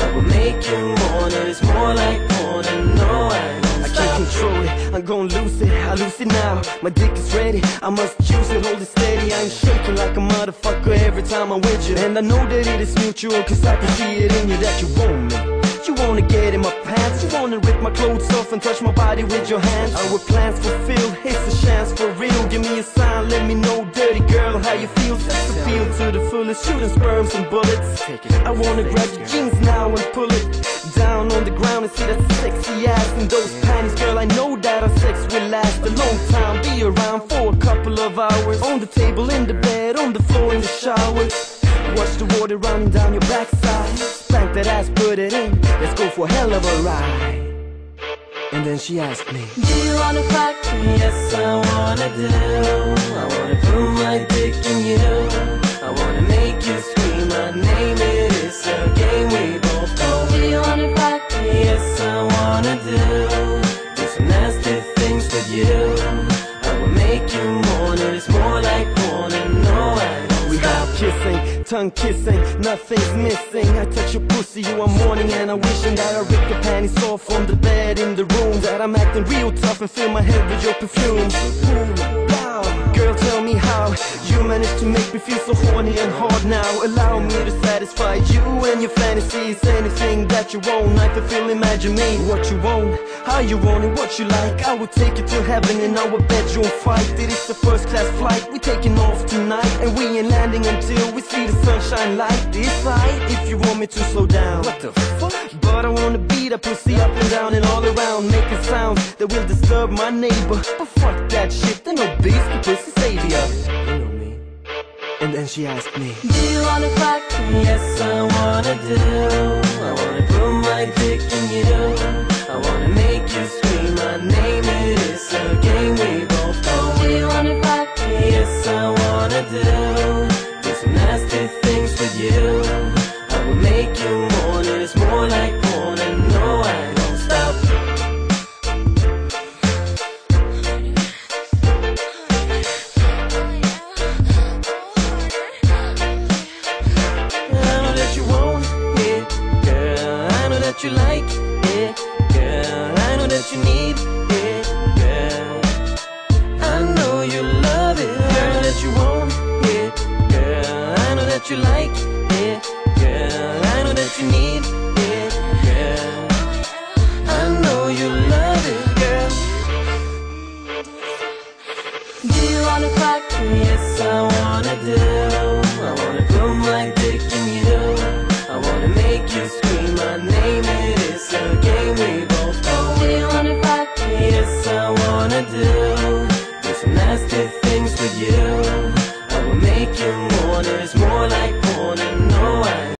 I will make you want it. It's more like porn, and no, I can't control it, I'm gon' lose it, I lose it now. My dick is ready, I must use it, hold it steady. I ain't shaking like a motherfucker every time I'm with you. And I know that it is mutual, cause I can see it in you that you want me. You wanna get in my pants, you wanna rip my clothes off and touch my body with your hands. Our plans fulfilled, it's a chance for real. Give me a sign, let me know, dirty girl, how you feel. Sex appeal to the fullest, shooting sperms and bullets. I wanna grab your jeans now and pull it down on the ground and see that sexy ass in those panties. Girl, I know that our sex will last a long time. Be around for a couple of hours. On the table, in the bed, on the floor, in the shower. Watch the water running down your backside. Spank that ass, put it in. Let's go for a hell of a ride. And then she asked me, do you wanna fuck me? yes, I wanna do. I wanna put my dick in you. I wanna make you scream my name. It is a game we both know. Do you wanna fuck me? Yes, I wanna do some nasty things with you. I will make you mourn it. It's more like porn, and no, I don't. We got kissing, tongue kissing, nothing's missing. I touch your pussy, you are mourning, and I'm wishing that I rip your panties off on the bed in the room. That I'm acting real tough and fill my head with your perfume. Ooh, wow. Girl, tell me how you managed to make me feel so horny and hard now. Allow me to satisfy you and your fantasies. Anything that you want, I fulfill, imagine me. What you want, how you want it, what you like. I will take you to heaven in our bedroom fight. It is a first class flight, we taking off tonight. And we ain't landing until we see the sunshine light. Decide if you want me to slow down. What the fuck? But I wanna beat that pussy up and down and all around, making sounds that will disturb my neighbor. But fuck that shit, there no beast, the pussy savior. You know me. And then she asked me, do you wanna fuck me? yes, I wanna do. I wanna put my dick in you. I wanna make you scream my name. It is a game we both know. Do you wanna fuck me? Yes, I wanna do some nasty things with you. I will make you mourn it. It's more like porn, and no, I don't stop. I know that you want it, girl. I know that you like it, girl. I know that you need it, girl. I know you love it, girl. That you want it, girl. I know that you like it, girl. I know that you need it, girl. I know you love it, girl. Do you wanna fuck